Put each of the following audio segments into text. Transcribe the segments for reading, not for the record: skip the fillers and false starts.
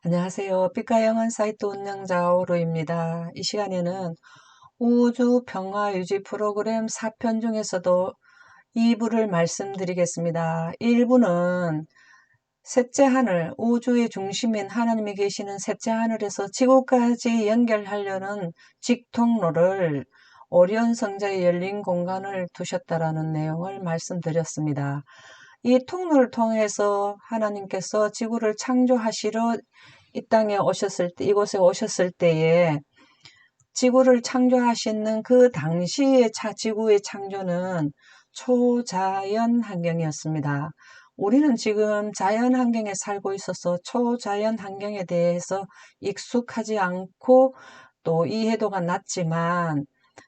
안녕하세요. 빛가영한 사이트 운영자 오로입니다. 이 시간에는 우주 평화 유지 프로그램 4편 중에서도 2부를 말씀드리겠습니다. 1부는 셋째 하늘, 우주의 중심인 하나님이 계시는 셋째 하늘에서 지구까지 연결하려는 직통로를 오리온 성자의 열린 공간을 두셨다라는 내용을 말씀드렸습니다. 이 통로를 통해서 하나님께서 지구를 창조하시러 이 땅에 오셨을 때, 이곳에 오셨을 때에 지구를 창조하시는 그 당시의 지구의 창조는 초자연 환경이었습니다. 우리는 지금 자연 환경에 살고 있어서 초자연 환경에 대해서 익숙하지 않고 또 이해도가 낮지만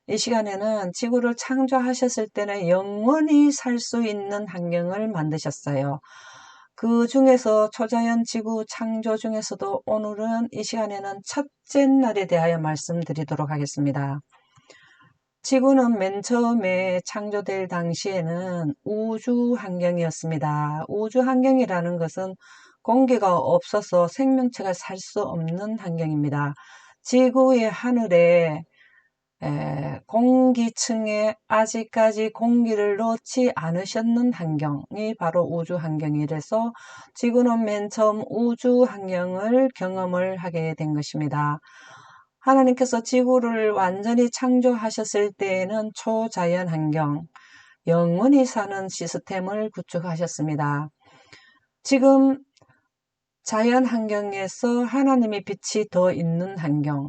이 시간에는 지구를 창조하셨을 때는 영원히 살 수 있는 환경을 만드셨어요. 그 중에서 초자연 지구 창조 중에서도 오늘은 이 시간에는 첫째 날에 대하여 말씀드리도록 하겠습니다. 지구는 맨 처음에 창조될 당시에는 우주 환경이었습니다. 우주 환경이라는 것은 공기가 없어서 생명체가 살 수 없는 환경입니다. 지구의 하늘에 공기층에 아직까지 공기를 넣지 않으셨는 환경이 바로 우주 환경이라서 지구는 맨 처음 우주 환경을 경험을 하게 된 것입니다. 하나님께서 지구를 완전히 창조하셨을 때에는 초자연 환경, 영원히 사는 시스템을 구축하셨습니다. 지금 자연 환경에서 하나님의 빛이 더 있는 환경,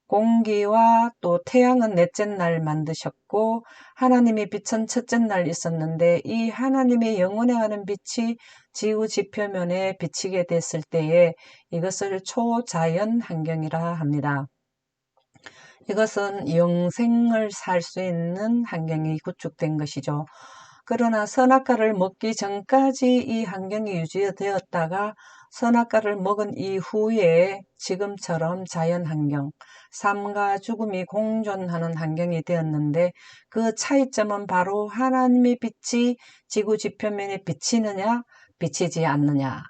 공기와 또 태양은 넷째 날 만드셨고 하나님의 빛은 첫째 날 있었는데 이 하나님의 영원에 가는 빛이 지구 지표면에 비치게 됐을 때에 이것을 초자연 환경이라 합니다. 이것은 영생을 살 수 있는 환경이 구축된 것이죠. 그러나 선악과를 먹기 전까지 이 환경이 유지되었다가 선악과를 먹은 이후에 지금처럼 자연환경, 삶과 죽음이 공존하는 환경이 되었는데 그 차이점은 바로 하나님의 빛이 지구 지표면에 비치느냐 비치지 않느냐.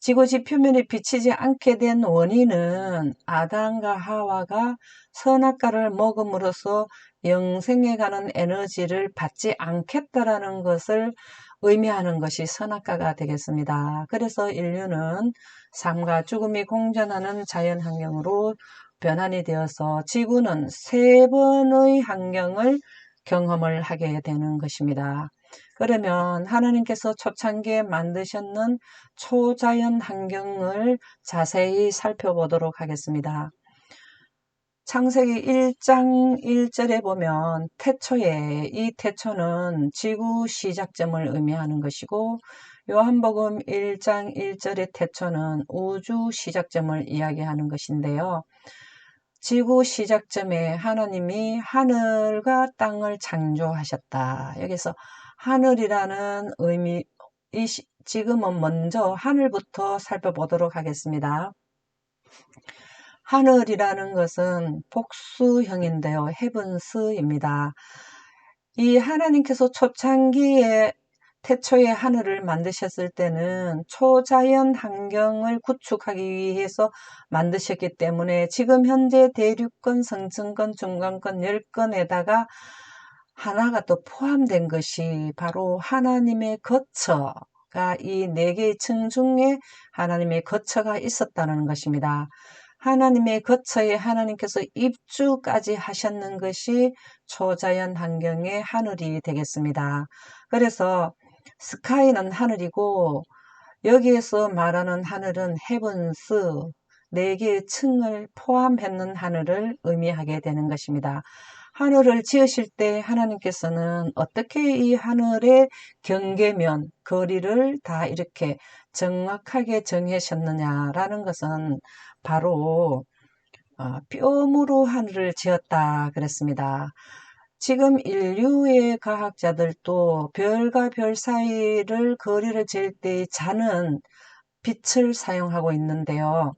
지구지 표면에 비치지 않게 된 원인은 아담과 하와가 선악과를 먹음으로써 영생에 가는 에너지를 받지 않겠다라는 것을 의미하는 것이 선악과가 되겠습니다. 그래서 인류는 삶과 죽음이 공존하는 자연환경으로 변환이 되어서 지구는 세 번의 환경을 경험을 하게 되는 것입니다. 그러면 하나님께서 초창기에 만드셨는 초자연 환경을 자세히 살펴보도록 하겠습니다. 창세기 1장 1절에 보면 태초에, 이 태초는 지구 시작점을 의미하는 것이고 요한복음 1장 1절의 태초는 우주 시작점을 이야기하는 것인데요. 지구 시작점에 하나님이 하늘과 땅을 창조하셨다. 여기서 하늘이라는 의미, 지금은 먼저 하늘부터 살펴보도록 하겠습니다. 하늘이라는 것은 복수형인데요. 헤븐스입니다. 이 하나님께서 초창기에 태초에 하늘을 만드셨을 때는 초자연 환경을 구축하기 위해서 만드셨기 때문에 지금 현재 대륙권, 성층권, 중간권 10권에다가 하나가 또 포함된 것이 바로 하나님의 거처가 이 4개의 층 중에 하나님의 거처가 있었다는 것입니다. 하나님의 거처에 하나님께서 입주까지 하셨는 것이 초자연 환경의 하늘이 되겠습니다. 그래서 스카이는 하늘이고 여기에서 말하는 하늘은 헤븐스, 4개의 층을 포함했는 하늘을 의미하게 되는 것입니다. 하늘을 지으실 때 하나님께서는 어떻게 이 하늘의 경계면, 거리를 다 이렇게 정확하게 정하셨느냐라는 것은 바로 뼘으로 하늘을 지었다 그랬습니다. 지금 인류의 과학자들도 별과 별 사이를 거리를 잴 때의 자는 빛을 사용하고 있는데요.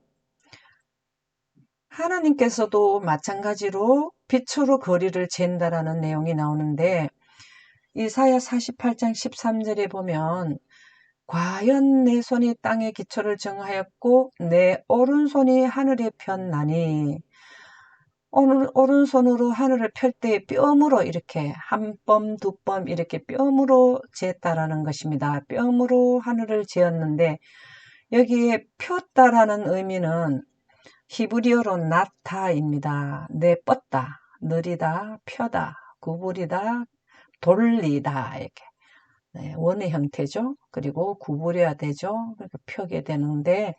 하나님께서도 마찬가지로 빛으로 거리를 잰다라는 내용이 나오는데 이사야 48장 13절에 보면 과연 내 손이 땅에 기초를 정하였고 내 오른손이 하늘에 폈나니, 오른손으로 하늘을 펼 때 뼘으로 이렇게 한 뼘, 두 뼘 이렇게 뼘으로 재었다라는 것입니다. 뼘으로 하늘을 재었는데 여기에 폈다라는 의미는 히브리어로 나타입니다. 내뻗다, 느리다, 펴다, 구부리다, 돌리다 이렇게. 네, 원의 형태죠. 그리고 구부려야 되죠. 그러니까 펴게 되는데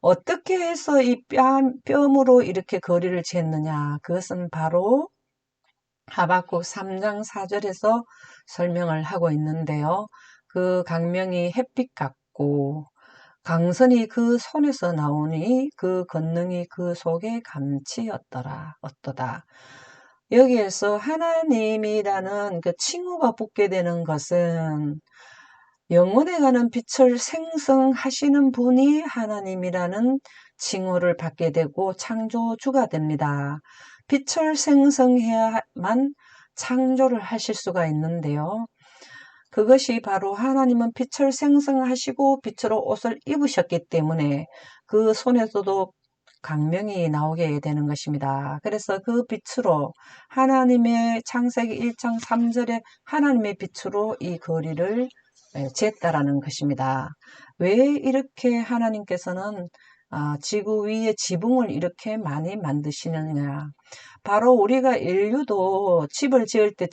어떻게 해서 이 뼘으로 이렇게 거리를 쟀느냐? 그것은 바로 하박국 3장 4절에서 설명을 하고 있는데요. 그 강명이 햇빛 같고 강선이 그 손에서 나오니 그 권능이 그 속에 감치었더라. 어떠다. 여기에서 하나님이라는 그 칭호가 붙게 되는 것은 영원에 가는 빛을 생성하시는 분이 하나님이라는 칭호를 받게 되고 창조주가 됩니다. 빛을 생성해야만 창조를 하실 수가 있는데요. 그것이 바로 하나님은 빛을 생성하시고 빛으로 옷을 입으셨기 때문에 그 손에서도 강명이 나오게 되는 것입니다. 그래서 그 빛으로 하나님의 창세기 1장 3절에 하나님의 빛으로 이 거리를 쟀다라는 것입니다. 왜 이렇게 하나님께서는 지구 위에 지붕을 이렇게 많이 만드시느냐. 바로 우리가 인류도 집을 지을 때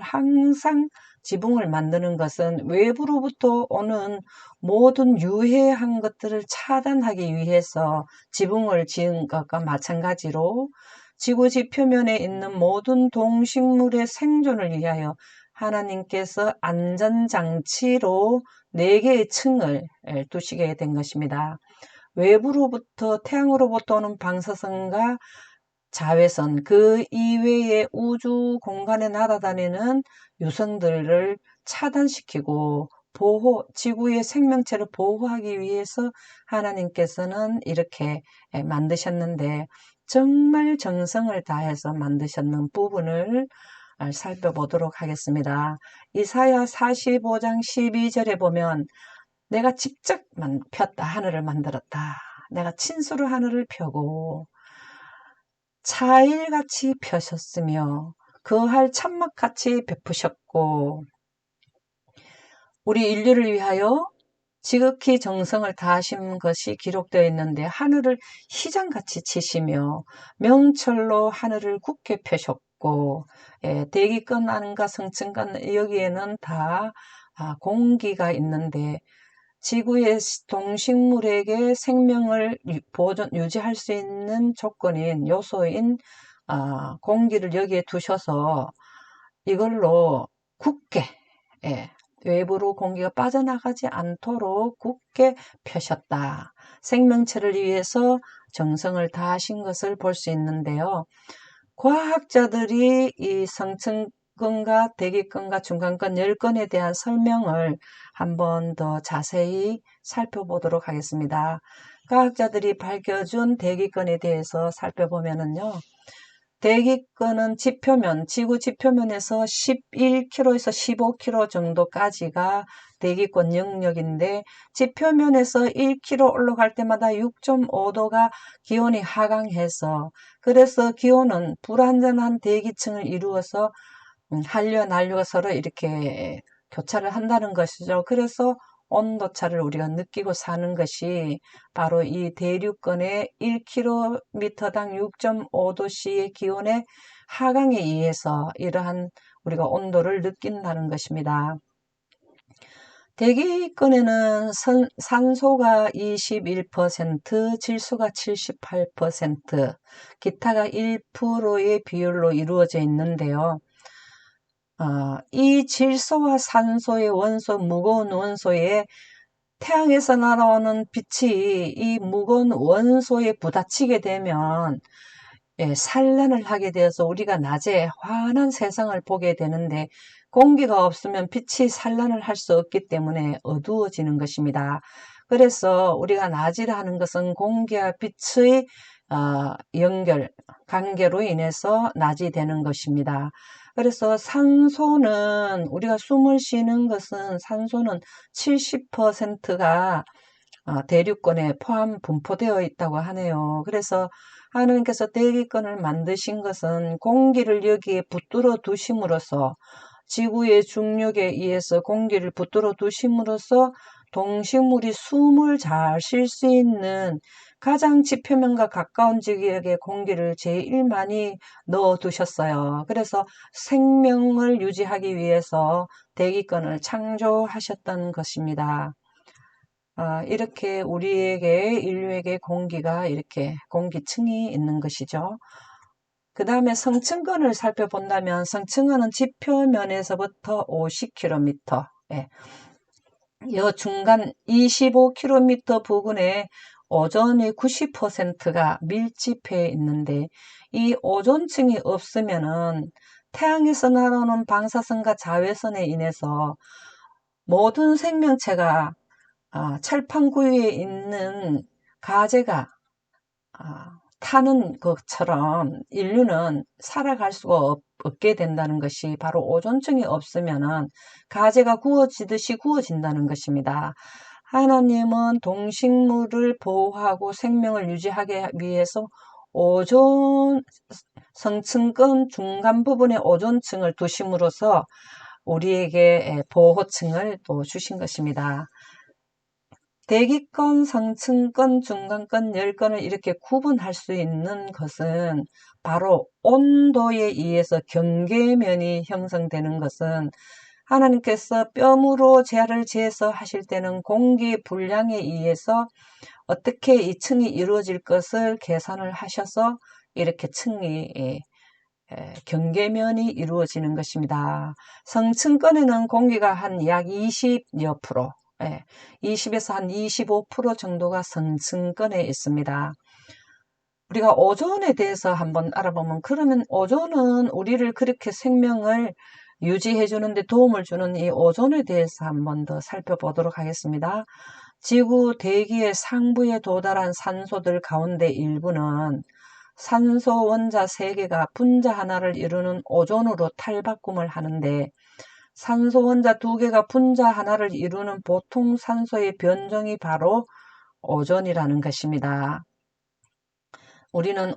항상 지붕을 만드는 것은 외부로부터 오는 모든 유해한 것들을 차단하기 위해서 지붕을 지은 것과 마찬가지로 지구 지표면에 있는 모든 동식물의 생존을 위하여 하나님께서 안전장치로 4개의 층을 두시게 된 것입니다. 외부로부터 태양으로부터 오는 방사선과 자외선, 그 이외의 우주 공간에 날아다니는 유성들을 차단시키고 지구의 생명체를 보호하기 위해서 하나님께서는 이렇게 만드셨는데 정말 정성을 다해서 만드셨는 부분을 살펴보도록 하겠습니다. 이사야 45장 12절에 보면 내가 직접 폈다, 하늘을 만들었다. 내가 친수로 하늘을 펴고 차일같이 펴셨으며 거할 천막같이 베푸셨고 우리 인류를 위하여 지극히 정성을 다하신 것이 기록되어 있는데 하늘을 희장같이 치시며 명철로 하늘을 굳게 펴셨고 대기권 안과 성층권 여기에는 다 공기가 있는데 지구의 동식물에게 생명을 유지할 수 있는 조건인 요소인 공기를 여기에 두셔서 이걸로 굳게 외부로 공기가 빠져나가지 않도록 굳게 펴셨다. 생명체를 위해서 정성을 다하신 것을 볼 수 있는데요. 과학자들이 이 성층권과 대기권과 중간권 10건에 대한 설명을 한 번 더 자세히 살펴보도록 하겠습니다. 과학자들이 밝혀준 대기권에 대해서 살펴보면은요. 대기권은 지구 지표면에서 11km에서 15km 정도까지가 대기권 영역인데 지표면에서 1km 올라갈 때마다 6.5도가 기온이 하강해서 그래서 기온은 불완전한 대기층을 이루어서 한류와 난류가 서로 이렇게 교차를 한다는 것이죠. 그래서 온도차를 우리가 느끼고 사는 것이 바로 이 대륙권의 1km당 6.5도씨의 기온의 하강에 의해서 이러한 우리가 온도를 느낀다는 것입니다. 대기권에는 산소가 21%, 질소가 78%, 기타가 1%의 비율로 이루어져 있는데요. 이 질소와 산소의 원소, 무거운 원소에 태양에서 날아오는 빛이 이 무거운 원소에 부딪히게 되면 산란을 하게 되어서 우리가 낮에 환한 세상을 보게 되는데 공기가 없으면 빛이 산란을 할 수 없기 때문에 어두워지는 것입니다. 그래서 우리가 낮이라 하는 것은 공기와 빛의 관계로 인해서 낮이 되는 것입니다. 그래서 산소는 우리가 숨을 쉬는 것은 산소는 70%가 대륙권에 포함 분포되어 있다고 하네요. 그래서 하느님께서 대기권을 만드신 것은 공기를 여기에 붙들어 두심으로써 지구의 중력에 의해서 공기를 붙들어 두심으로써 동식물이 숨을 잘 쉴 수 있는 가장 지표면과 가까운 지역에 공기를 제일 많이 넣어 두셨어요. 그래서 생명을 유지하기 위해서 대기권을 창조하셨던 것입니다. 이렇게 우리에게 인류에게 공기가 이렇게 공기층이 있는 것이죠. 그 다음에 성층권을 살펴본다면 성층권은 지표면에서부터 50km, 여 중간 25km 부근에 오존의 90%가 밀집해 있는데 이 오존층이 없으면은 태양에서 날아오는 방사선과 자외선에 인해서 모든 생명체가 철판 구유에 있는 가재가 타는 것처럼 인류는 살아갈 수가 없게 된다는 것이 바로 오존층이 없으면 가재가 구워지듯이 구워진다는 것입니다. 하나님은 동식물을 보호하고 생명을 유지하기 위해서 오존 성층권 중간 부분에 오존층을 두심으로써 우리에게 보호층을 또 주신 것입니다. 대기권, 성층권, 중간권, 열권을 이렇게 구분할 수 있는 것은 바로 온도에 의해서 경계면이 형성되는 것은 하나님께서 뼘으로 재를 재서 하실 때는 공기 분량에 의해서 어떻게 이 층이 이루어질 것을 계산을 하셔서 이렇게 층이 경계면이 이루어지는 것입니다. 성층권에는 공기가 한 약 20여 프로, 20에서 한 25% 정도가 성층권에 있습니다. 우리가 오존에 대해서 한번 알아보면, 그러면 오존은 우리를 그렇게 생명을 유지해 주는데 도움을 주는 이 오존에 대해서 한번 더 살펴보도록 하겠습니다. 지구 대기의 상부에 도달한 산소들 가운데 일부는 산소 원자 3개가 분자 하나를 이루는 오존으로 탈바꿈을 하는데 산소 원자 2개가 분자 하나를 이루는 보통 산소의 변종이 바로 오존이라는 것입니다. 우리는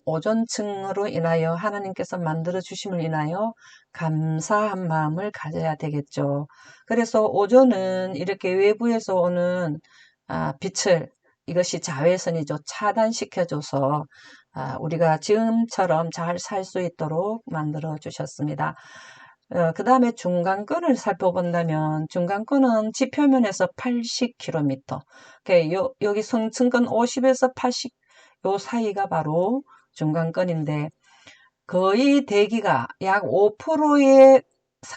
오존층으로 인하여 하나님께서 만들어 주심을 인하여 감사한 마음을 가져야 되겠죠. 그래서 오존은 이렇게 외부에서 오는 빛을, 이것이 자외선이죠, 차단시켜줘서 우리가 지금처럼 잘 살 수 있도록 만들어 주셨습니다. 그 다음에 중간권을 살펴본다면 중간권은 지표면에서 80km, 여기 성층권 50에서 80, 요 사이가 바로 중간권인데 거의 대기가 약 5%의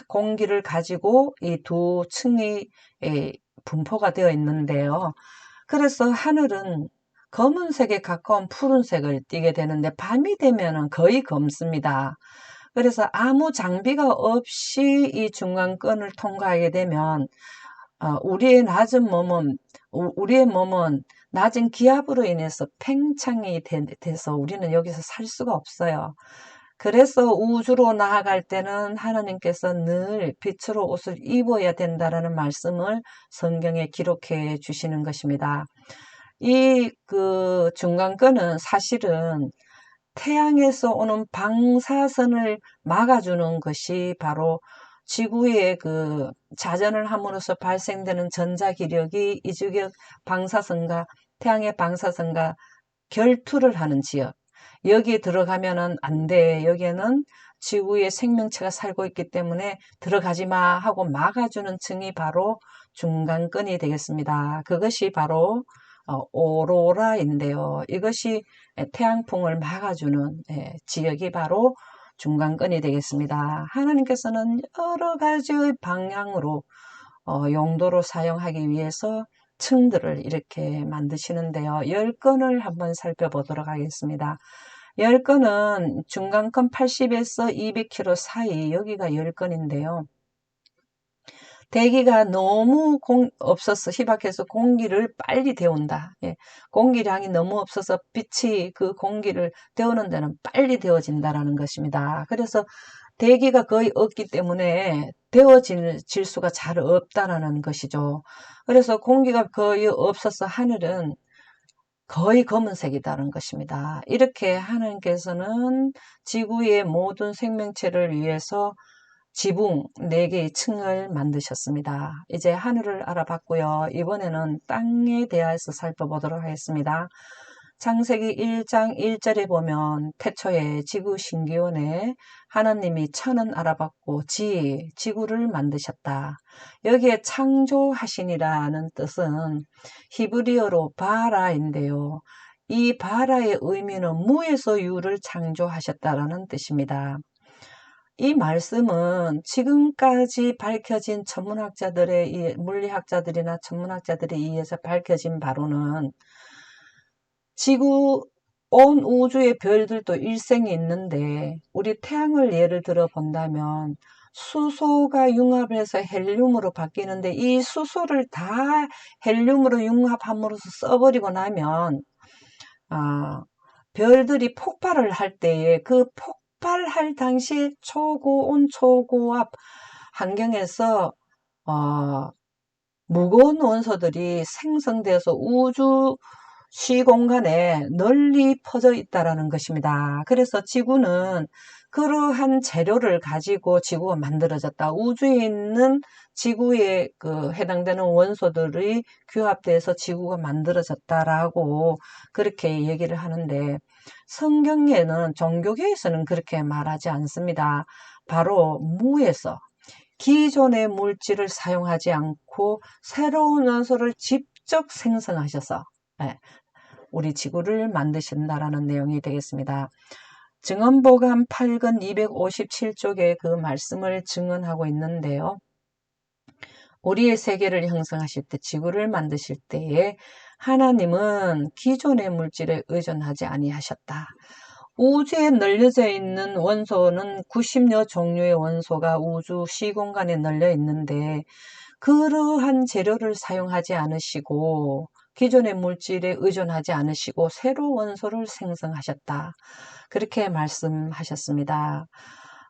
공기를 가지고 이 두 층이 분포가 되어 있는데요. 그래서 하늘은 검은색에 가까운 푸른색을 띠게 되는데 밤이 되면은 거의 검습니다. 그래서 아무 장비가 없이 이 중간권을 통과하게 되면 우리의 몸은 낮은 기압으로 인해서 팽창이 돼서 우리는 여기서 살 수가 없어요. 그래서 우주로 나아갈 때는 하나님께서 늘 빛으로 옷을 입어야 된다라는 말씀을 성경에 기록해 주시는 것입니다. 이 중간권은 사실은 태양에서 오는 방사선을 막아주는 것이 바로 지구의 자전을 함으로써 발생되는 전자기력이 이주격 방사선과 태양의 방사선과 결투를 하는 지역, 여기에 들어가면은 안 돼, 여기에는 지구의 생명체가 살고 있기 때문에 들어가지 마 하고 막아주는 층이 바로 중간권이 되겠습니다. 그것이 바로 오로라인데요. 이것이 태양풍을 막아주는 지역이 바로 중간권이 되겠습니다. 하나님께서는 여러 가지의 방향으로 용도로 사용하기 위해서 층들을 이렇게 만드시는데요. 열권을 한번 살펴보도록 하겠습니다. 열권은 중간권 80에서 200km 사이, 여기가 열권인데요. 대기가 너무 없어서 희박해서 공기를 빨리 데운다. 공기량이 너무 없어서 빛이 그 공기를 데우는 데는 빨리 데워진다라는 것입니다. 그래서 대기가 거의 없기 때문에 데워질 수가 잘 없다라는 것이죠. 그래서 공기가 거의 없어서 하늘은 거의 검은색이다는 것입니다. 이렇게 하나님께서는 지구의 모든 생명체를 위해서 지붕 4개의 층을 만드셨습니다. 이제 하늘을 알아봤고요. 이번에는 땅에 대해서 살펴보도록 하겠습니다. 창세기 1장 1절에 보면 태초에 지구 신기원에 하나님이 천은 알아봤고 지구를 만드셨다. 여기에 창조하신이라는 뜻은 히브리어로 바라인데요. 이 바라의 의미는 무에서 유를 창조하셨다라는 뜻입니다. 이 말씀은 지금까지 밝혀진 천문학자들의 물리학자들이나 천문학자들에 의해서 밝혀진 바로는 지구 온 우주의 별들도 일생이 있는데 우리 태양을 예를 들어 본다면 수소가 융합해서 헬륨으로 바뀌는데 이 수소를 다 헬륨으로 융합함으로써 써버리고 나면 별들이 폭발을 할 때에 그 폭발할 당시 초고온 초고압 환경에서 무거운 원소들이 생성되어서 우주 시공간에 널리 퍼져 있다라는 것입니다. 그래서 지구는 그러한 재료를 가지고 지구가 만들어졌다. 우주에 있는 지구에 해당되는 원소들이 규합돼서 지구가 만들어졌다라고 그렇게 얘기를 하는데 성경에는 종교계에서는 그렇게 말하지 않습니다. 바로 무에서 기존의 물질을 사용하지 않고 새로운 원소를 직접 생성하셔서 우리 지구를 만드신다라는 내용이 되겠습니다. 증언보감 8권 257쪽에 그 말씀을 증언하고 있는데요. 우리의 세계를 형성하실 때 지구를 만드실 때에 하나님은 기존의 물질에 의존하지 아니하셨다. 우주에 널려져 있는 원소는 90여 종류의 원소가 우주 시공간에 널려 있는데 그러한 재료를 사용하지 않으시고 기존의 물질에 의존하지 않으시고 새로운 원소를 생성하셨다. 그렇게 말씀하셨습니다.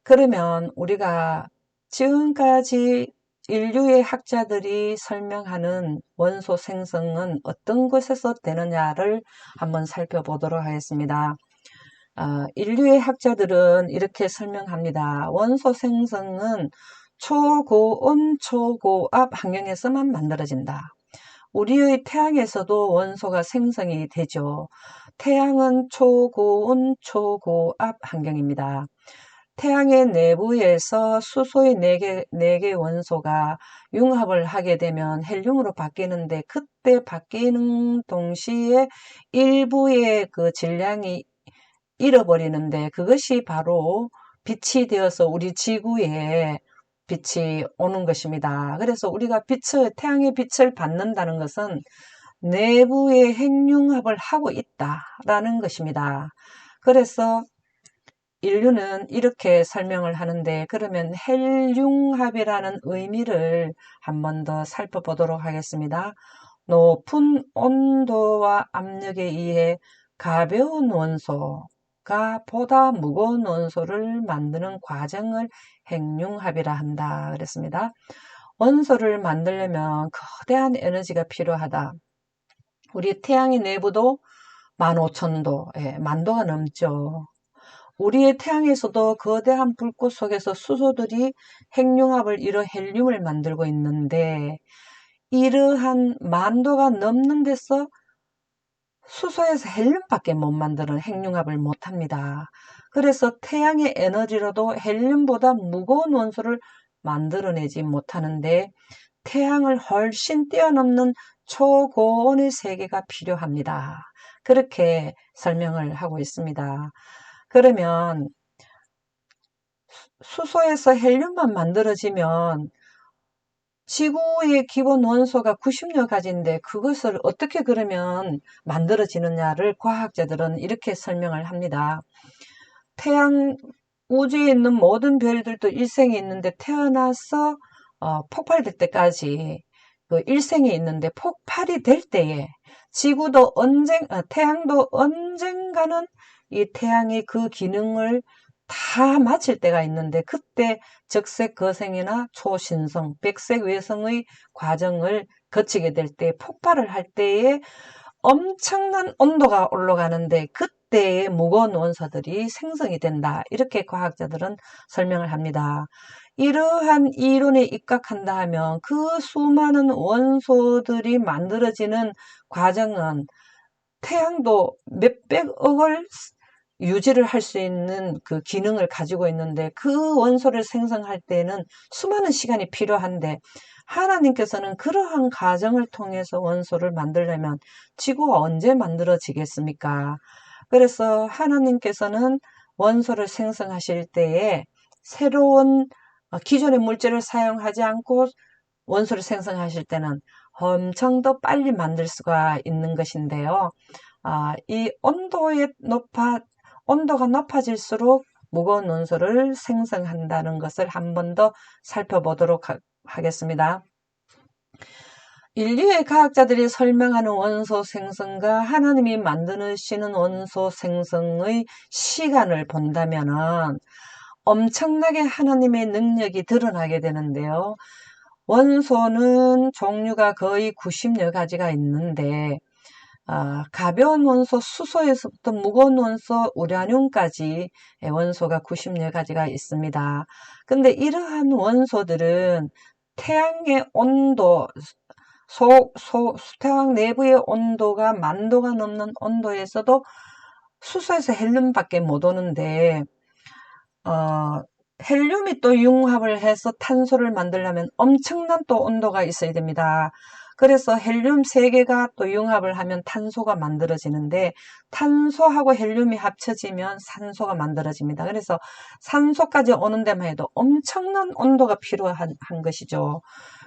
그러면 우리가 지금까지 인류의 학자들이 설명하는 원소 생성은 어떤 것에서 되느냐를 한번 살펴보도록 하겠습니다. 인류의 학자들은 이렇게 설명합니다. 원소 생성은 초고온 초고압 환경에서만 만들어진다. 우리의 태양에서도 원소가 생성이 되죠. 태양은 초고온 초고압 환경입니다. 태양의 내부에서 수소의 4개 원소가 융합을 하게 되면 헬륨으로 바뀌는데 그때 바뀌는 동시에 일부의 그 질량이 잃어버리는데 그것이 바로 빛이 되어서 우리 지구에 빛이 오는 것입니다. 그래서 우리가 태양의 빛을 받는다는 것은 내부의 핵융합을 하고 있다라는 것입니다. 그래서 인류는 이렇게 설명을 하는데 그러면 헬융합이라는 의미를 한 번 더 살펴보도록 하겠습니다. 높은 온도와 압력에 의해 가벼운 원소가 보다 무거운 원소를 만드는 과정을 핵융합이라 한다 그랬습니다. 원소를 만들려면 거대한 에너지가 필요하다. 우리 태양의 내부도 15,000도, 만도가 넘죠. 우리의 태양에서도 거대한 불꽃 속에서 수소들이 핵융합을 이뤄 헬륨을 만들고 있는데 이러한 만도가 넘는 데서 수소에서 헬륨밖에 못 만드는 핵융합을 못합니다. 그래서 태양의 에너지로도 헬륨보다 무거운 원소를 만들어내지 못하는데 태양을 훨씬 뛰어넘는 초고온의 세계가 필요합니다. 그렇게 설명을 하고 있습니다. 그러면 수소에서 헬륨만 만들어지면 지구의 기본 원소가 90여 가지인데 그것을 어떻게 그러면 만들어지느냐를 과학자들은 이렇게 설명을 합니다. 우주에 있는 모든 별들도 일생이 있는데 태어나서 폭발될 때까지 그 일생이 있는데 폭발이 될 때에 태양도 언젠가는 이 태양이 그 기능을 다 마칠 때가 있는데 그때 적색 거성이나 초신성, 백색 외성의 과정을 거치게 될 때 폭발을 할 때에 엄청난 온도가 올라가는데 그때의 무거운 원소들이 생성이 된다. 이렇게 과학자들은 설명을 합니다. 이러한 이론에 입각한다 하면 그 수많은 원소들이 만들어지는 과정은 태양도 몇백억을 유지를 할 수 있는 그 기능을 가지고 있는데 그 원소를 생성할 때는 수많은 시간이 필요한데 하나님께서는 그러한 과정을 통해서 원소를 만들려면 지구가 언제 만들어지겠습니까? 그래서 하나님께서는 원소를 생성하실 때에 새로운 기존의 물질을 사용하지 않고 원소를 생성하실 때는 엄청 더 빨리 만들 수가 있는 것인데요. 이 온도가 높아질수록 무거운 원소를 생성한다는 것을 한 번 더 살펴보도록 하겠습니다. 인류의 과학자들이 설명하는 원소 생성과 하나님이 만드시는 원소 생성의 시간을 본다면은 엄청나게 하나님의 능력이 드러나게 되는데요. 원소는 종류가 거의 90여 가지가 있는데 가벼운 원소 수소에서부터 무거운 원소 우라늄까지 원소가 90여 가지가 있습니다. 근데 이러한 원소들은 태양의 온도, 태양 내부의 온도가 10,000도가 넘는 온도에서도 수소에서 헬륨밖에 못 오는데 헬륨이 또 융합을 해서 탄소를 만들려면 엄청난 또 온도가 있어야 됩니다. 그래서 헬륨 3개가 또 융합을 하면 탄소가 만들어지는데 탄소하고 헬륨이 합쳐지면 산소가 만들어집니다. 그래서 산소까지 오는 데만 해도 엄청난 온도가 필요한 것이죠.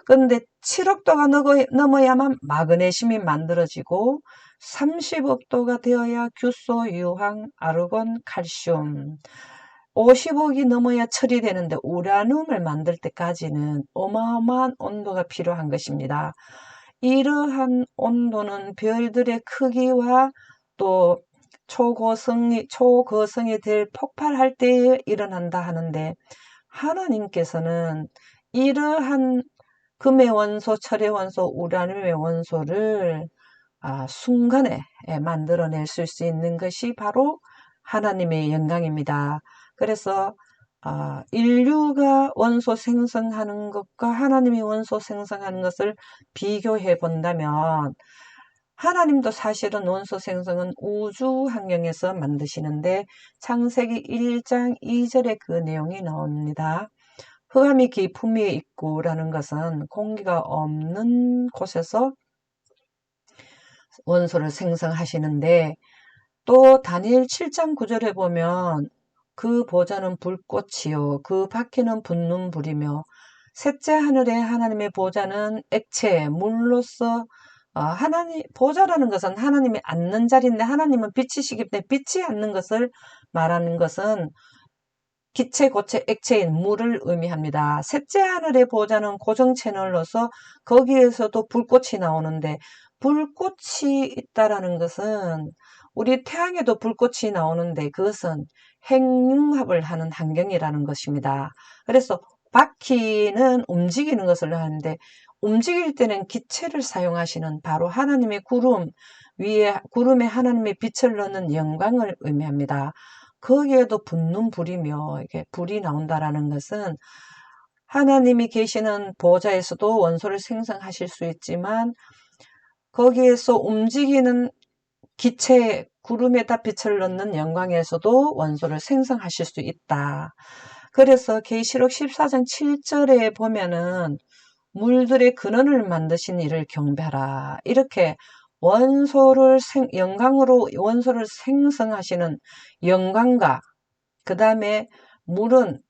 그런데 7억 도가 넘어야만 마그네슘이 만들어지고 30억 도가 되어야 규소, 유황, 아르곤, 칼슘 50억이 넘어야 처리되는데 우라늄을 만들 때까지는 어마어마한 온도가 필요한 것입니다. 이러한 온도는 별들의 크기와 또 초거성이 될 폭발할 때에 일어난다 하는데 하나님께서는 이러한 금의 원소, 철의 원소, 우라늄의 원소를 순간에 만들어낼 수 있는 것이 바로 하나님의 영광입니다. 그래서 인류가 원소 생성하는 것과 하나님이 원소 생성하는 것을 비교해 본다면 하나님도 사실은 원소 생성은 우주 환경에서 만드시는데 창세기 1장 2절에 그 내용이 나옵니다. 흑암이 깊음 위에 있고라는 것은 공기가 없는 곳에서 원소를 생성하시는데 또 다니엘 7장 9절에 보면 그 보좌는 불꽃이요 그 바퀴는 붙는 불이며 셋째 하늘에 하나님의 보좌는 액체 물로서 하나님 보좌라는 것은 하나님이 앉는 자리인데 하나님은 빛이시기 때문에 빛이 앉는 것을 말하는 것은 기체, 고체, 액체인 물을 의미합니다. 셋째 하늘의 보좌는 고정 채널로서 거기에서도 불꽃이 나오는데 불꽃이 있다라는 것은 우리 태양에도 불꽃이 나오는데 그것은 핵융합을 하는 환경이라는 것입니다. 그래서 바퀴는 움직이는 것을 하는데 움직일 때는 기체를 사용하시는 바로 하나님의 위에 구름에 하나님의 빛을 넣는 영광을 의미합니다. 거기에도 붙는 불이며 이게 불이 나온다라는 것은 하나님이 계시는 보좌에서도 원소를 생성하실 수 있지만 거기에서 움직이는 기체 구름에다 빛을 넣는 영광에서도 원소를 생성하실 수 있다. 그래서 계시록 14장 7절에 보면은 물들의 근원을 만드신 이를 경배하라. 이렇게 영광으로 원소를 생성하시는 영광과 그 다음에 물은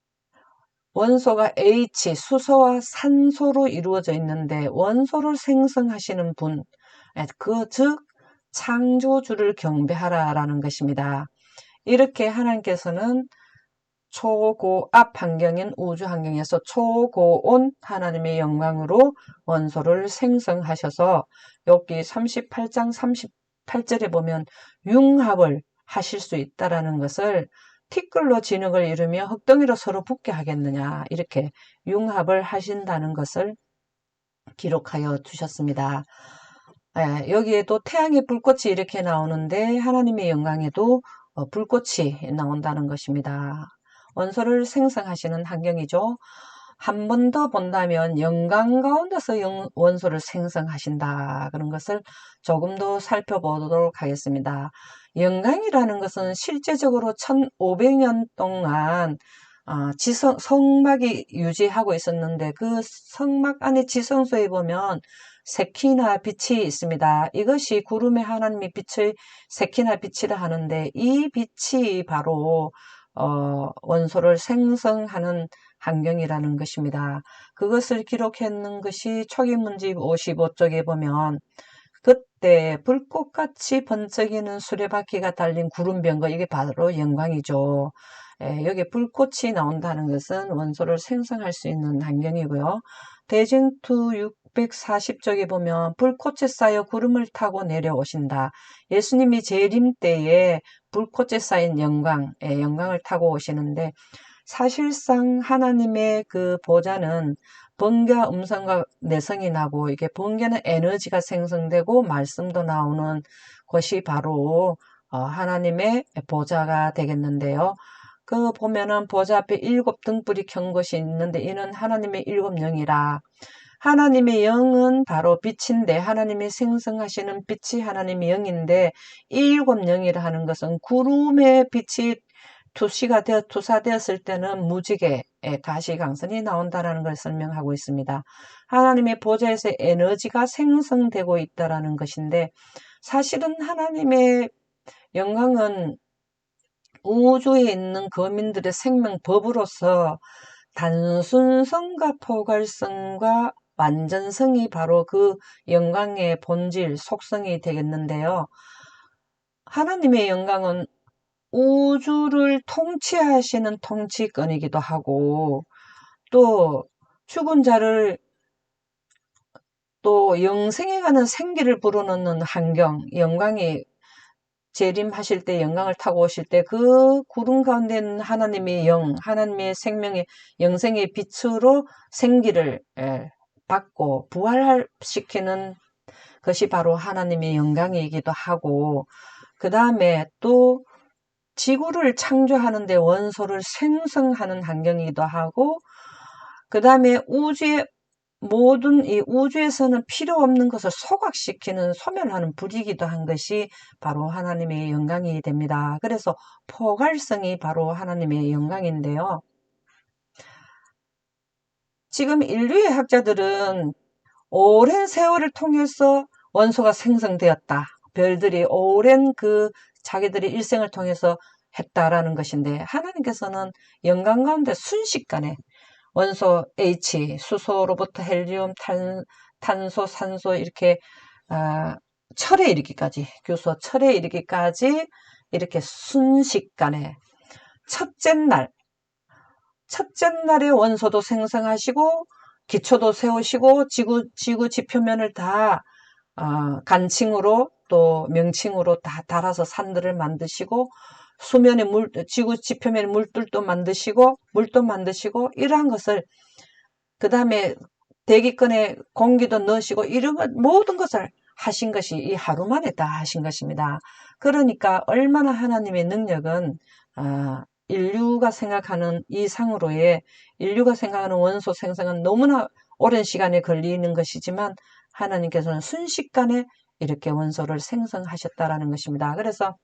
원소가 H, 수소와 산소로 이루어져 있는데 원소를 생성하시는 분, 즉 창조주를 경배하라라는 것입니다. 이렇게 하나님께서는 초고압 환경인 우주 환경에서 초고온 하나님의 영광으로 원소를 생성하셔서 여기 38장 38절에 보면 융합을 하실 수 있다라는 것을 티끌로 진흙을 이루며 흙덩이로 서로 붙게 하겠느냐, 이렇게 융합을 하신다는 것을 기록하여 주셨습니다. 여기에도 태양의 불꽃이 이렇게 나오는데 하나님의 영광에도 불꽃이 나온다는 것입니다. 원소를 생성하시는 환경이죠. 한 번 더 본다면 영광 가운데서 원소를 생성하신다, 그런 것을 조금 더 살펴보도록 하겠습니다. 영광이라는 것은 실제적으로 1500년 동안 성막이 유지하고 있었는데, 그 성막 안에 지성소에 보면 세키나 빛이 있습니다. 이것이 구름의 하나님의 빛의 세키나 빛이라 하는데, 이 빛이 바로 원소를 생성하는 환경이라는 것입니다. 그것을 기록했는 것이 초기문집 55쪽에 보면, 그때 불꽃같이 번쩍이는 수레바퀴가 달린 구름병거, 이게 바로 영광이죠. 여기 불꽃이 나온다는 것은 원소를 생성할 수 있는 환경이고요. 대쟁투 640쪽에 보면 불꽃에 쌓여 구름을 타고 내려오신다. 예수님이 재림 때에 불꽃에 쌓인 영광을 타고 오시는데, 사실상 하나님의 그 보좌는 번개와 음성과 내성이 나고, 이게 번개는 에너지가 생성되고 말씀도 나오는 것이 바로 하나님의 보좌가 되겠는데요. 그 보면은 보좌 앞에 7 등불이 켠 것이 있는데, 이는 하나님의 7 영이라. 하나님의 영은 바로 빛인데, 하나님이 생성하시는 빛이 하나님의 영인데, 이 7 영이라 하는 것은 구름의 빛이 투사되었을 때는 무지개, 가시광선이 나온다는 걸 설명하고 있습니다. 하나님의 보좌에서 에너지가 생성되고 있다는 것인데, 사실은 하나님의 영광은 우주에 있는 거민들의 생명법으로서 단순성과 포괄성과 완전성이 바로 그 영광의 본질, 속성이 되겠는데요. 하나님의 영광은 우주를 통치하시는 통치권이기도 하고, 또 죽은 자를 또 영생에 가는 생기를 불어넣는 환경, 영광이 재림하실 때, 영광을 타고 오실 때 그 구름 가운데 있는 하나님의 하나님의 생명의 영생의 빛으로 생기를 받고 부활시키는 것이 바로 하나님의 영광이기도 하고, 그 다음에 또 지구를 창조하는데 원소를 생성하는 환경이기도 하고, 그 다음에 모든 이 우주에서는 필요 없는 것을 소각시키는, 소멸하는 불이기도 한 것이 바로 하나님의 영광이 됩니다. 그래서 포괄성이 바로 하나님의 영광인데요. 지금 인류의 학자들은 오랜 세월을 통해서 원소가 생성되었다, 별들이 오랜 자기들의 일생을 통해서 했다라는 것인데, 하나님께서는 영광 가운데 순식간에 원소 H, 수소로부터 헬륨, 탄소, 산소, 이렇게 철에 이르기까지, 규소 철에 이르기까지 이렇게 순식간에 첫째 날에 원소도 생성하시고 기초도 세우시고 지구 지표면을 다 간칭으로 또 명칭으로 다 달아서 산들을 만드시고, 수면에 지구 지표면에 물도 만드시고 이러한 것을, 그 다음에 대기권에 공기도 넣으시고, 이런 모든 것을 하신 것이 이 하루 만에 다 하신 것입니다. 그러니까 얼마나 하나님의 능력은 인류가 생각하는 이상으로의, 인류가 생각하는 원소 생성은 너무나 오랜 시간에 걸리는 것이지만, 하나님께서는 순식간에 이렇게 원소를 생성하셨다라는 것입니다. 그래서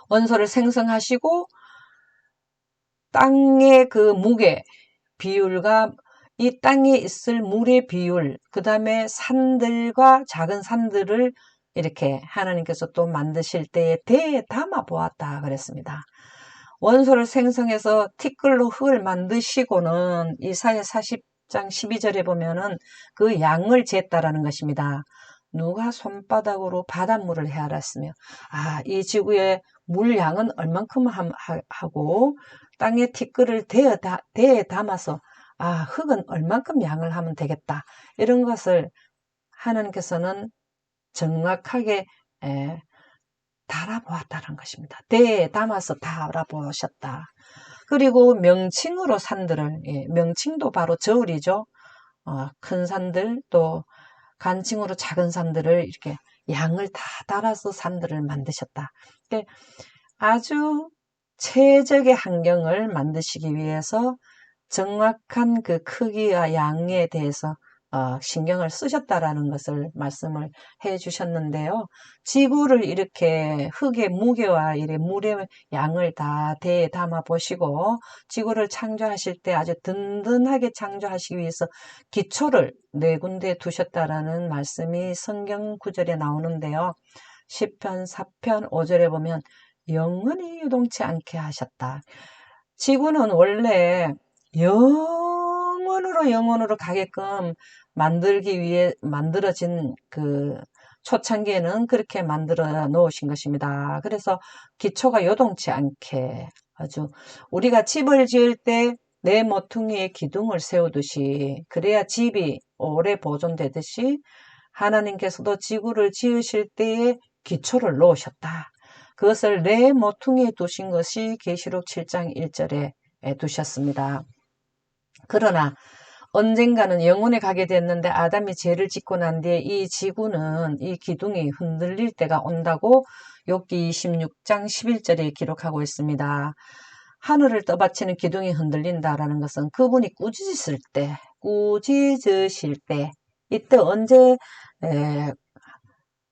원소를 생성하시고 땅의 그 무게 비율과 이 땅에 있을 물의 비율, 그 다음에 산들과 작은 산들을 이렇게 하나님께서 또 만드실 때에 대에 담아 보았다 그랬습니다. 원소를 생성해서 티끌로 흙을 만드시고는 이사야 40장 12절에 보면은 그 양을 쟀다라는 것입니다. 누가 손바닥으로 바닷물을 헤아렸으며, 이 지구의 물량은 얼만큼 하고 땅에 티끌을 대에 담아서 흙은 얼만큼 양을 하면 되겠다, 이런 것을 하나님께서는 정확하게 달아보았다는 것입니다. 대에 담아서 달아보셨다. 그리고 명칭으로 산들을, 명칭도 바로 저울이죠. 큰 산들, 또 간칭으로 작은 산들을 이렇게 양을 다 따라서 산들을 만드셨다. 아주 최적의 환경을 만드시기 위해서 정확한 그 크기와 양에 대해서 신경을 쓰셨다라는 것을 말씀을 해 주셨는데요. 지구를 이렇게 흙의 무게와 물의 양을 다 대에 담아 보시고 지구를 창조하실 때 아주 든든하게 창조하시기 위해서 기초를 네 군데 두셨다라는 말씀이 성경 구절에 나오는데요. 시편 4편 5절에 보면 영원히 유동치 않게 하셨다. 지구는 원래 영원으로 가게끔 만들기 위해 만들어진 그 초창기에는 그렇게 만들어 놓으신 것입니다. 그래서 기초가 요동치 않게 아주 우리가 집을 지을 때 내 모퉁이에 기둥을 세우듯이 그래야 집이 오래 보존되듯이 하나님께서도 지구를 지으실 때에 기초를 놓으셨다. 그것을 내 모퉁이에 두신 것이 계시록 7장 1절에 두셨습니다. 그러나 언젠가는 영혼에 가게 됐는데 아담이 죄를 짓고 난 뒤에 이 지구는 이 기둥이 흔들릴 때가 온다고 욥기 26장 11절에 기록하고 있습니다. 하늘을 떠받치는 기둥이 흔들린다라는 것은 그분이 꾸짖으실 때, 이때 언제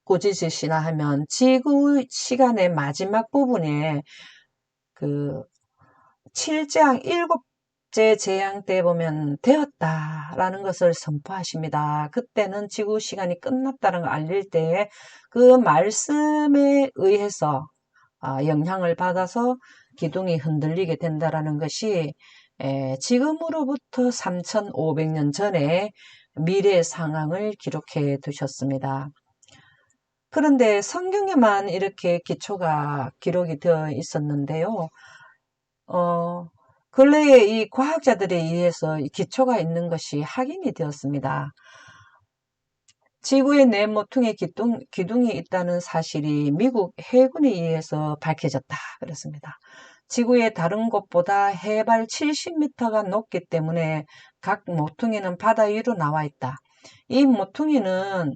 꾸짖으시나 하면 지구 시간의 마지막 부분에 그 7장 7째 재앙 때 보면 되었다라는 것을 선포하십니다. 그때는 지구 시간이 끝났다는 걸 알릴 때에 그 말씀에 의해서 영향을 받아서 기둥이 흔들리게 된다라는 것이 지금으로부터 3,500년 전에 미래 상황을 기록해 두셨습니다. 그런데 성경에만 이렇게 기초가 기록이 되어 있었는데요. 근래에 이 과학자들에 의해서 기초가 있는 것이 확인이 되었습니다. 지구의 내 모퉁이에 기둥이 있다는 사실이 미국 해군에 의해서 밝혀졌다 그랬습니다. 지구의 다른 곳보다 해발 70m가 높기 때문에 각 모퉁이는 바다 위로 나와 있다. 이 모퉁이는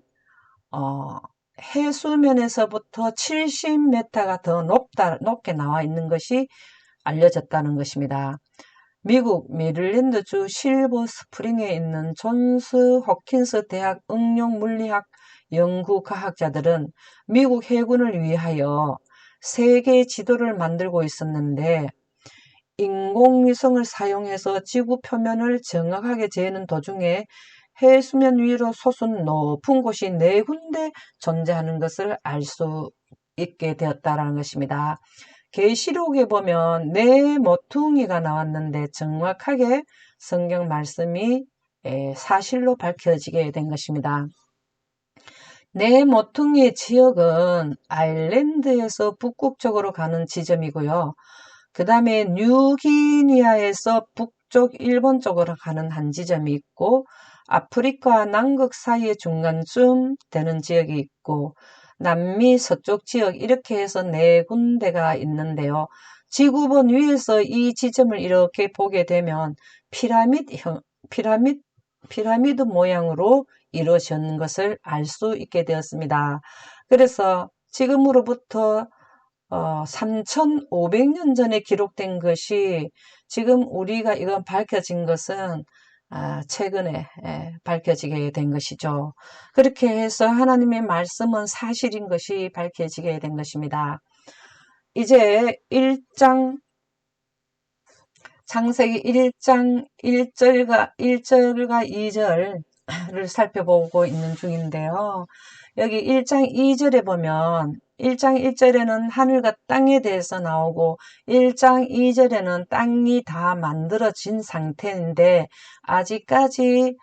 해수면에서부터 70m가 더 높게 나와 있는 것이 알려졌다는 것입니다. 미국 메릴랜드주 실버 스프링에 있는 존스 호킨스 대학 응용물리학 연구과학자들은 미국 해군을 위하여 세계 지도를 만들고 있었는데 인공위성을 사용해서 지구 표면을 정확하게 재는 도중에 해수면 위로 솟은 높은 곳이 4군데 존재하는 것을 알 수 있게 되었다는 것입니다. 계시록에 보면 네 모퉁이가 나왔는데 정확하게 성경 말씀이 사실로 밝혀지게 된 것입니다. 네 모퉁이의 지역은 아일랜드에서 북극쪽으로 가는 지점이고요. 그 다음에 뉴기니아에서 북쪽 일본 쪽으로 가는 한 지점이 있고 아프리카 남극 사이의 중간쯤 되는 지역이 있고 남미 서쪽 지역 이렇게 해서 4군데가 있는데요. 지구본 위에서 이 지점을 이렇게 보게 되면 피라미드 모양으로 이루어진 것을 알 수 있게 되었습니다. 그래서 지금으로부터 3,500년 전에 기록된 것이 지금 우리가 이건 밝혀진 것은 최근에 밝혀지게 된 것이죠. 그렇게 해서 하나님의 말씀은 사실인 것이 밝혀지게 된 것입니다. 이제 창세기 1장 1절과 2절을 살펴보고 있는 중인데요. 여기 1장 2절에 보면 1장 1절에는 하늘과 땅에 대해서 나오고 1장 2절에는 땅이 다 만들어진 상태인데 아직까지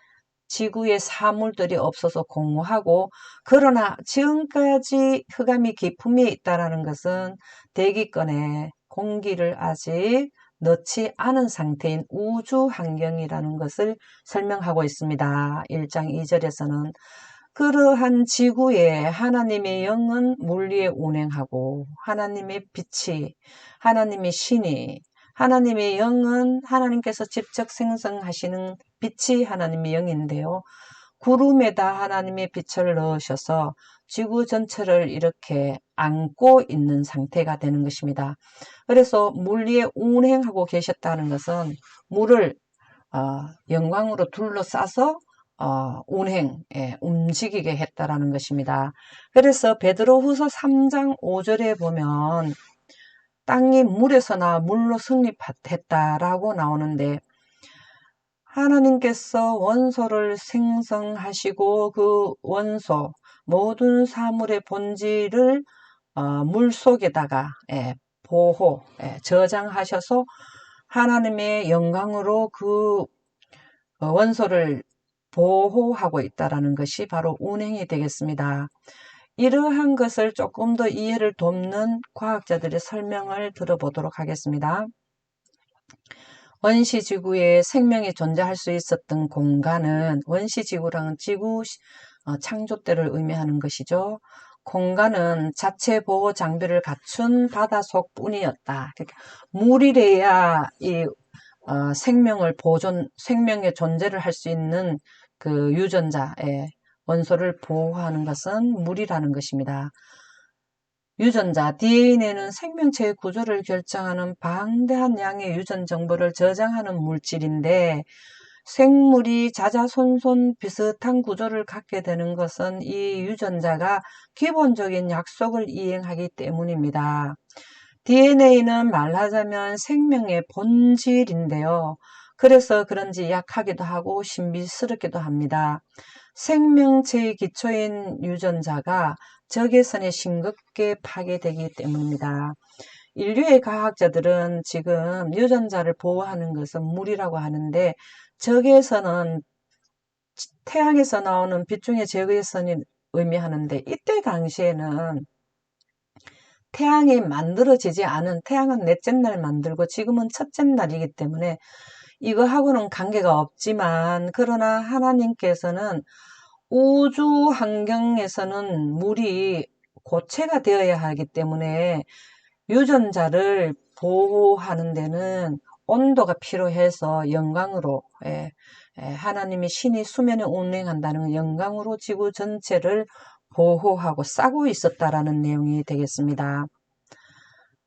지구에 사물들이 없어서 공허하고 그러나 지금까지 흑암이 깊음에 있다는 것은 대기권에 공기를 아직 넣지 않은 상태인 우주 환경이라는 것을 설명하고 있습니다. 1장 2절에서는 그러한 지구에 하나님의 영은 물리에 운행하고 하나님의 빛이, 하나님의 신이, 하나님의 영은 하나님께서 직접 생성하시는 빛이 하나님의 영인데요. 구름에다 하나님의 빛을 넣으셔서 지구 전체를 이렇게 안고 있는 상태가 되는 것입니다. 그래서 물 위에 운행하고 계셨다는 것은 물을 영광으로 둘러싸서 움직이게 했다라는 것입니다. 그래서 베드로후서 3장 5절에 보면 땅이 물에서나 물로 성립했다라고 나오는데, 하나님께서 원소를 생성하시고 그 원소 모든 사물의 본질을 물 속에다가 보호, 저장하셔서 하나님의 영광으로 그 원소를 보호하고 있다는 것이 바로 운행이 되겠습니다. 이러한 것을 조금 더 이해를 돕는 과학자들의 설명을 들어보도록 하겠습니다. 원시지구에 생명이 존재할 수 있었던 공간은, 원시지구랑은 지구 창조 때를 의미하는 것이죠. 공간은 자체 보호 장비를 갖춘 바다속 뿐이었다. 그러니까 물이래야 이 생명의 존재를 할 수 있는 그 유전자의 원소를 보호하는 것은 물이라는 것입니다. 유전자, DNA는 생명체의 구조를 결정하는 방대한 양의 유전 정보를 저장하는 물질인데, 생물이 자자손손 비슷한 구조를 갖게 되는 것은 이 유전자가 기본적인 약속을 이행하기 때문입니다. DNA는 말하자면 생명의 본질인데요. 그래서 그런지 약하기도 하고 신비스럽기도 합니다. 생명체의 기초인 유전자가 적외선에 싱겁게 파괴되기 때문입니다. 인류의 과학자들은 지금 유전자를 보호하는 것은 물이라고 하는데, 적외선은 태양에서 나오는 빛 중에 적외선이 의미하는데, 이때 당시에는 태양이 만들어지지 않은, 태양은 넷째 날 만들고 지금은 첫째 날이기 때문에 이거하고는 관계가 없지만, 그러나 하나님께서는 우주 환경에서는 물이 고체가 되어야 하기 때문에 유전자를 보호하는 데는 온도가 필요해서 영광으로, 하나님의 신이 수면에 운행한다는 영광으로 지구 전체를 보호하고 싸고 있었다라는 내용이 되겠습니다.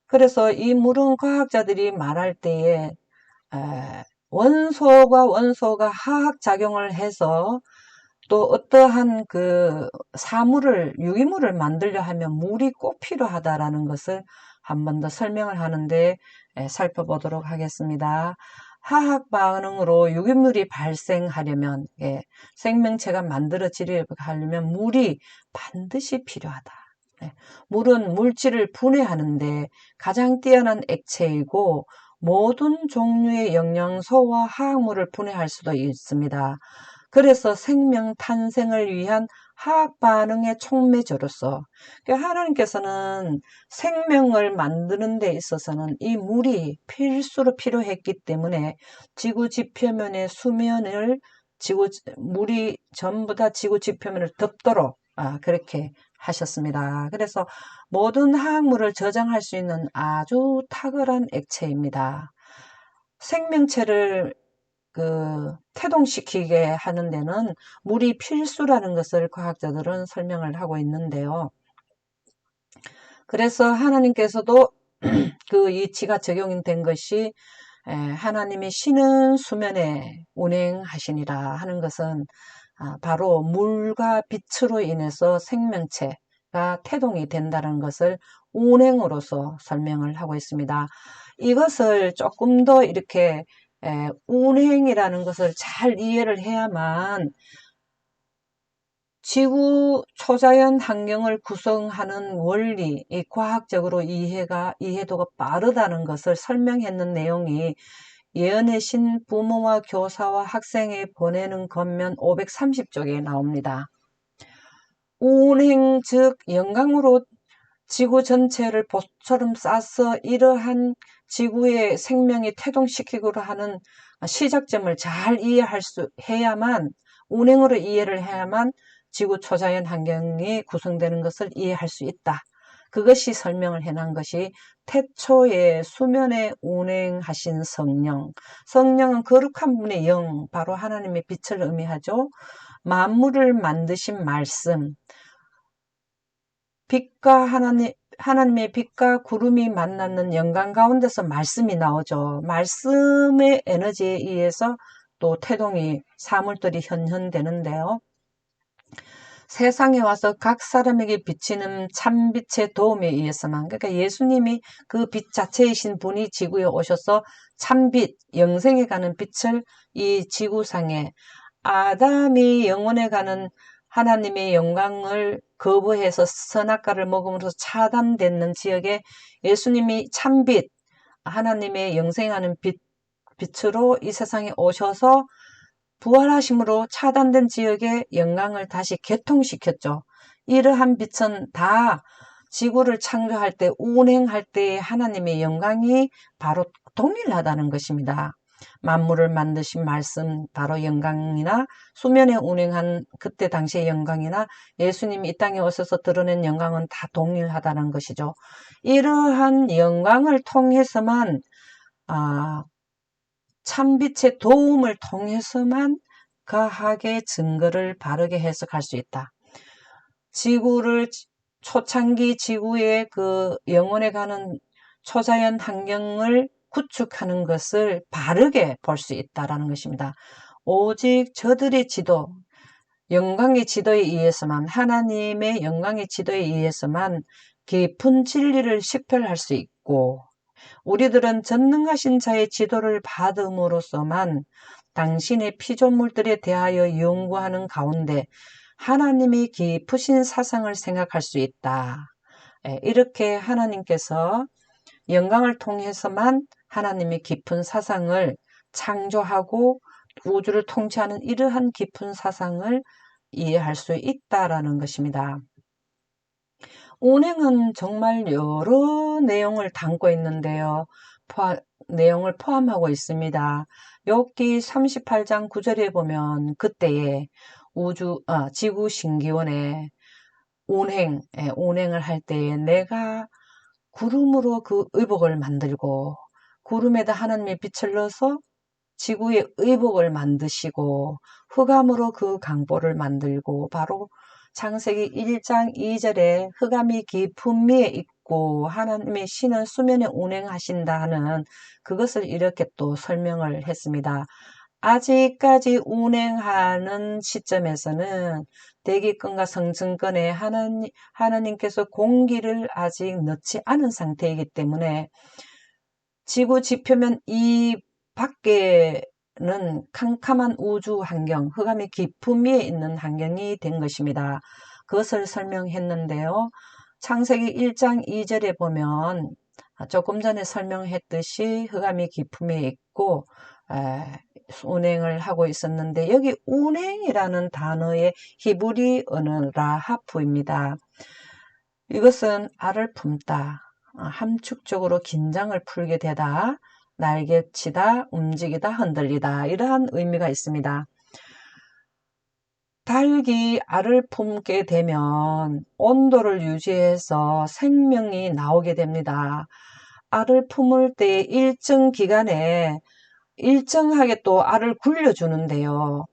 그래서 이 물은 과학자들이 말할 때에 원소가 화학작용을 해서 또 어떠한 그 유기물을 만들려 하면 물이 꼭 필요하다라는 것을 한 번 더 설명을 하는데 살펴보도록 하겠습니다. 화학 반응으로 유기물이 발생하려면, 생명체가 만들어지려면 물이 반드시 필요하다. 물은 물질을 분해하는데 가장 뛰어난 액체이고 모든 종류의 영양소와 화학물을 분해할 수도 있습니다. 그래서 생명 탄생을 위한 화학 반응의 촉매제로서, 하나님께서는 생명을 만드는 데 있어서는 이 물이 필수로 필요했기 때문에 지구 지표면의 수면을 물이 전부 다 지구 지표면을 덮도록 그렇게 하셨습니다. 그래서 모든 화학물을 저장할 수 있는 아주 탁월한 액체입니다. 생명체를 태동시키게 하는 데는 물이 필수라는 것을 과학자들은 설명을 하고 있는데요. 그래서 하나님께서도 그 이치가 적용된 것이 하나님의 신은 수면에 운행하시니라 하는 것은 바로 물과 빛으로 인해서 생명체가 태동이 된다는 것을 운행으로서 설명을 하고 있습니다. 이것을 조금 더 이렇게 운행이라는 것을 잘 이해를 해야만 지구 초자연 환경을 구성하는 원리, 이 과학적으로 이해도가 빠르다는 것을 설명했는 내용이 예언의 신 부모와 교사와 학생에 보내는 겉면 530쪽에 나옵니다. 운행, 즉 영광으로 지구 전체를 보처럼 싸서 이러한 지구의 생명이 태동시키고자 하는 시작점을 잘 해야만, 운행으로 이해를 해야만 지구 초자연 환경이 구성되는 것을 이해할 수 있다. 그것이 설명을 해놓은 것이 태초에 수면에 운행하신 성령. 성령은 거룩한 분의 영, 바로 하나님의 빛을 의미하죠. 만물을 만드신 말씀, 빛과 하나님의 빛과 구름이 만나는 영광 가운데서 말씀이 나오죠. 말씀의 에너지에 의해서 또 태동이 사물들이 현현되는데요. 세상에 와서 각 사람에게 비치는 참빛의 도움에 의해서만, 그러니까 예수님이 그 빛 자체이신 분이 지구에 오셔서 참빛, 영생에 가는 빛을 이 지구상에, 아담이 영원에 가는 하나님의 영광을 거부해서 선악과를 먹음으로써 차단되는 지역에 예수님이 참빛, 하나님의 영생하는 빛으로 이 세상에 오셔서 부활하심으로 차단된 지역의 영광을 다시 개통시켰죠. 이러한 빛은 다 지구를 창조할 때, 운행할 때의 하나님의 영광이 바로 동일하다는 것입니다. 만물을 만드신 말씀, 바로 영광이나 수면에 운행한 그때 당시의 영광이나 예수님이 이 땅에 오셔서 드러낸 영광은 다 동일하다는 것이죠. 이러한 영광을 통해서만 참빛의 도움을 통해서만 과학의 증거를 바르게 해석할 수 있다. 지구를, 초창기 지구의 그 영원에 가는 초자연 환경을 구축하는 것을 바르게 볼 수 있다는 것입니다. 오직 저들의 지도, 영광의 지도에 의해서만, 하나님의 영광의 지도에 의해서만 깊은 진리를 식별할 수 있고, 우리들은 전능하신 자의 지도를 받음으로써만 당신의 피조물들에 대하여 연구하는 가운데 하나님이 깊으신 사상을 생각할 수 있다. 이렇게 하나님께서 영광을 통해서만 하나님의 깊은 사상을 창조하고 우주를 통치하는 이러한 깊은 사상을 이해할 수 있다라는 것입니다. 운행은 정말 여러 내용을 담고 있는데요. 내용을 포함하고 있습니다. 욥기 38장 9절에 보면 그때에 지구 신기원에 운행을 할 때에 내가 구름으로 그 의복을 만들고 구름에다 하나님의 빛을 넣어서 지구의 의복을 만드시고 흑암으로 그 강보를 만들고, 바로 창세기 1장 2절에 흑암이 깊은 미에 있고 하나님의 신은 수면에 운행하신다 하는 그것을 이렇게 또 설명을 했습니다. 아직까지 운행하는 시점에서는 대기권과 성층권에 하나님께서 공기를 아직 넣지 않은 상태이기 때문에 지구 지표면 이 밖에는 캄캄한 우주 환경, 흑암의 깊은 위에 있는 환경이 된 것입니다. 그것을 설명했는데요. 창세기 1장 2절에 보면 조금 전에 설명했듯이 흑암이 깊은 위에 있고 운행을 하고 있었는데, 여기 운행이라는 단어의 히브리 언어 라하프입니다. 이것은 알을 품다, 함축적으로 긴장을 풀게 되다, 날개치다, 움직이다, 흔들리다, 이러한 의미가 있습니다. 닭이 알을 품게 되면 온도를 유지해서 생명이 나오게 됩니다. 알을 품을 때 일정 기간에 일정하게 또 알을 굴려주는데요.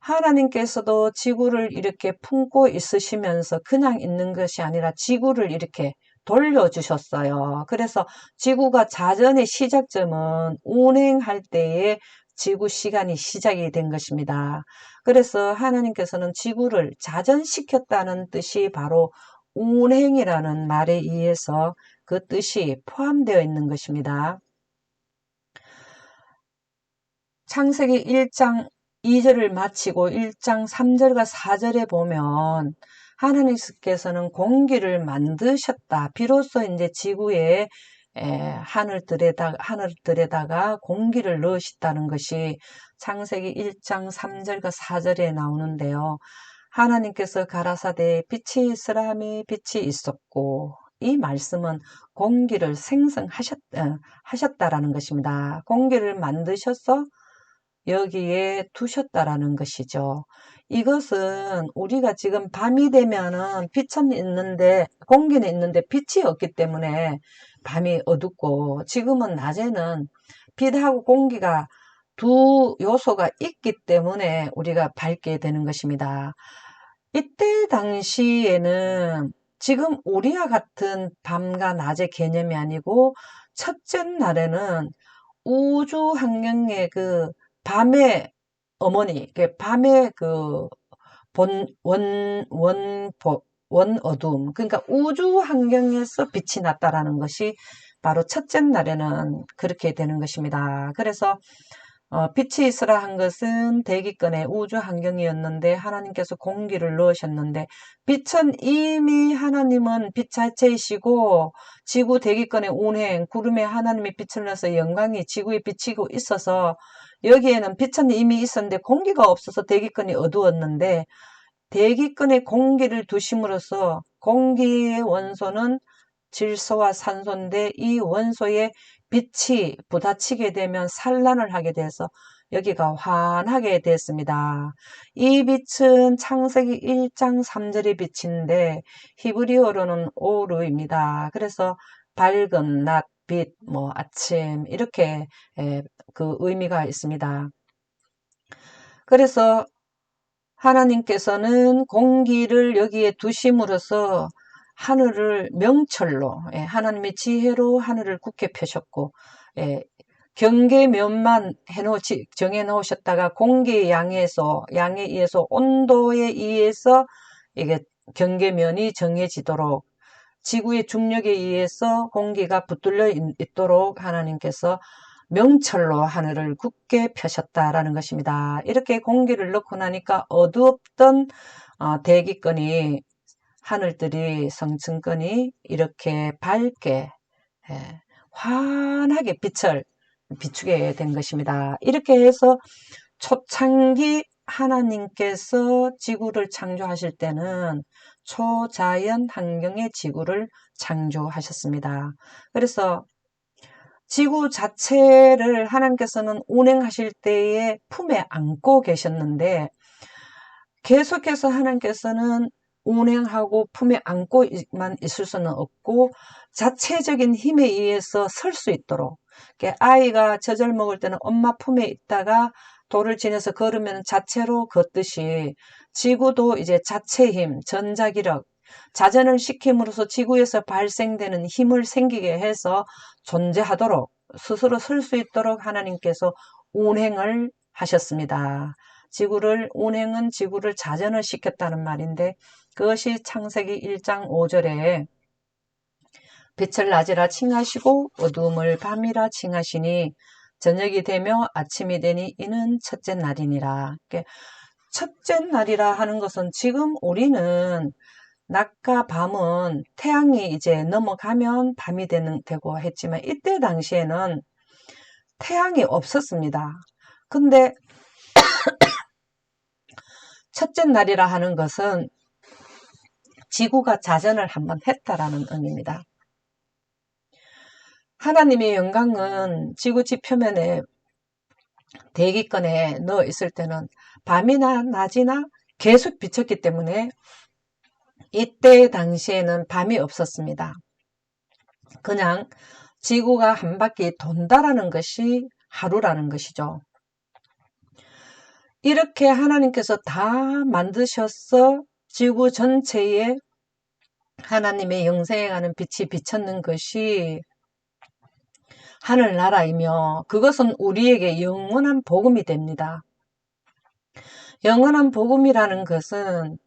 하나님께서도 지구를 이렇게 품고 있으시면서 그냥 있는 것이 아니라 지구를 이렇게 돌려주셨어요. 그래서 지구가 자전의 시작점은 운행할 때에 지구 시간이 시작이 된 것입니다. 그래서 하나님께서는 지구를 자전시켰다는 뜻이 바로 운행이라는 말에 의해서 그 뜻이 포함되어 있는 것입니다. 창세기 1장 2절을 마치고 1장 3절과 4절에 보면 하나님께서는 공기를 만드셨다. 비로소 이제 지구에 하늘들에다가 공기를 넣으셨다는 것이 창세기 1장 3절과 4절에 나오는데요. 하나님께서 가라사대 빛이 있으라니 빛이 있었고, 이 말씀은 공기를 생성하셨다라는 것입니다. 공기를 만드셔서 여기에 두셨다라는 것이죠. 이것은 우리가 지금 밤이 되면은 빛은 있는데 공기는 있는데 빛이 없기 때문에 밤이 어둡고, 지금은 낮에는 빛하고 공기가 두 요소가 있기 때문에 우리가 밝게 되는 것입니다. 이때 당시에는 지금 우리와 같은 밤과 낮의 개념이 아니고, 첫째 날에는 우주 환경의 그 밤의 어머니, 밤의 그 원 어둠, 그러니까 우주 환경에서 빛이 났다라는 것이 바로 첫째 날에는 그렇게 되는 것입니다. 그래서 빛이 있으라 한 것은 대기권의 우주 환경이었는데, 하나님께서 공기를 넣으셨는데, 빛은 이미 하나님은 빛 자체이시고, 지구 대기권의 운행, 구름에 하나님의 빛을 넣어서 영광이 지구에 비치고 있어서, 여기에는 빛은 이미 있었는데 공기가 없어서 대기권이 어두웠는데, 대기권에 공기를 두심으로써 공기의 원소는 질소와 산소인데, 이 원소에 빛이 부딪히게 되면 산란을 하게 돼서 여기가 환하게 됐습니다. 이 빛은 창세기 1장 3절의 빛인데 히브리어로는 오르입니다. 그래서 밝은 낮, 빛, 아침 이렇게 그 의미가 있습니다. 그래서 하나님께서는 공기를 여기에 두심으로써 하늘을 명철로, 하나님의 지혜로 하늘을 굳게 펴셨고, 경계면만 정해 놓으셨다가 공기의 양에 의해서 온도에 의해서 이게 경계면이 정해지도록, 지구의 중력에 의해서 공기가 붙들려 있도록 하나님께서 명철로 하늘을 굳게 펴셨다라는 것입니다. 이렇게 공기를 넣고 나니까 어두웠던 대기권이, 하늘들이, 성층권이 이렇게 밝게 환하게 빛을 비추게 된 것입니다. 이렇게 해서 초창기 하나님께서 지구를 창조하실 때는 초자연 환경의 지구를 창조하셨습니다. 그래서 지구 자체를 하나님께서는 운행하실 때에 품에 안고 계셨는데, 계속해서 하나님께서는 운행하고 품에 안고만 있을 수는 없고, 자체적인 힘에 의해서 설 수 있도록, 아이가 젖을 먹을 때는 엄마 품에 있다가 돌을 지내서 걸으면 자체로 걷듯이, 지구도 이제 자체 힘, 전자기력, 자전을 시킴으로써 지구에서 발생되는 힘을 생기게 해서 존재하도록, 스스로 설 수 있도록 하나님께서 운행을 하셨습니다. 운행은 지구를 자전을 시켰다는 말인데, 그것이 창세기 1장 5절에 빛을 낮이라 칭하시고 어두움을 밤이라 칭하시니 저녁이 되며 아침이 되니 이는 첫째 날이니라. 첫째 날이라 하는 것은, 지금 우리는 낮과 밤은 태양이 이제 넘어가면 밤이 되고 했지만, 이때 당시에는 태양이 없었습니다. 근데 첫째 날이라 하는 것은 지구가 자전을 한번 했다라는 의미입니다. 하나님의 영광은 지구 지표면에 대기권에 넣어 있을 때는 밤이나 낮이나 계속 비쳤기 때문에 이때 당시에는 밤이 없었습니다. 그냥 지구가 한 바퀴 돈다라는 것이 하루라는 것이죠. 이렇게 하나님께서 다 만드셔서 지구 전체에 하나님의 영생에 가는 빛이 비쳤는 것이 하늘나라이며, 그것은 우리에게 영원한 복음이 됩니다. 영원한 복음이라는 것은,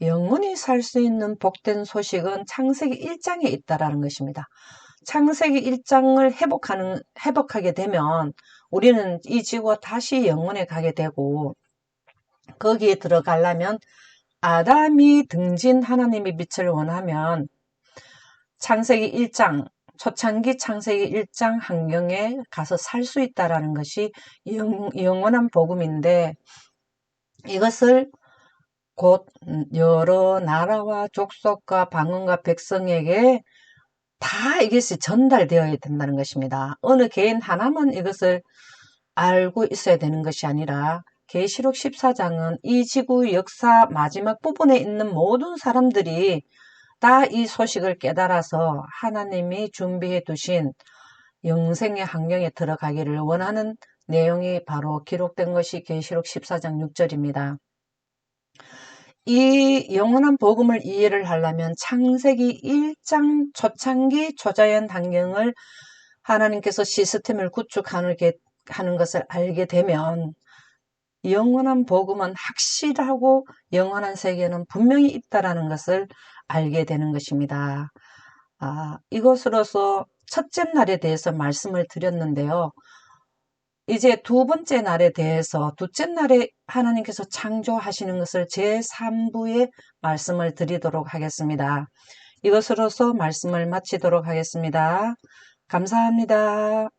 영원히 살 수 있는 복된 소식은 창세기 1장에 있다라는 것입니다. 창세기 1장을 회복하게 되면 우리는 이 지구가 다시 영원에 가게 되고, 거기에 들어가려면 아담이 등진 하나님의 빛을 원하면 창세기 1장, 초창기 창세기 1장 환경에 가서 살 수 있다라는 것이 영원한 복음인데, 이것을 곧 여러 나라와 족속과 방언과 백성에게 다 이것이 전달되어야 된다는 것입니다. 어느 개인 하나만 이것을 알고 있어야 되는 것이 아니라 계시록 14장은 이 지구 역사 마지막 부분에 있는 모든 사람들이 다 이 소식을 깨달아서 하나님이 준비해 두신 영생의 환경에 들어가기를 원하는 내용이 바로 기록된 것이 계시록 14장 6절입니다. 이 영원한 복음을 이해를 하려면 창세기 1장 초창기 초자연 환경을 하나님께서 시스템을 구축하는 것을 알게 되면 영원한 복음은 확실하고 영원한 세계는 분명히 있다라는 것을 알게 되는 것입니다. 이것으로서 첫째 날에 대해서 말씀을 드렸는데요. 이제 두 번째 날에 대해서 둘째 날에 하나님께서 창조하시는 것을 제3부에 말씀을 드리도록 하겠습니다. 이것으로서 말씀을 마치도록 하겠습니다. 감사합니다.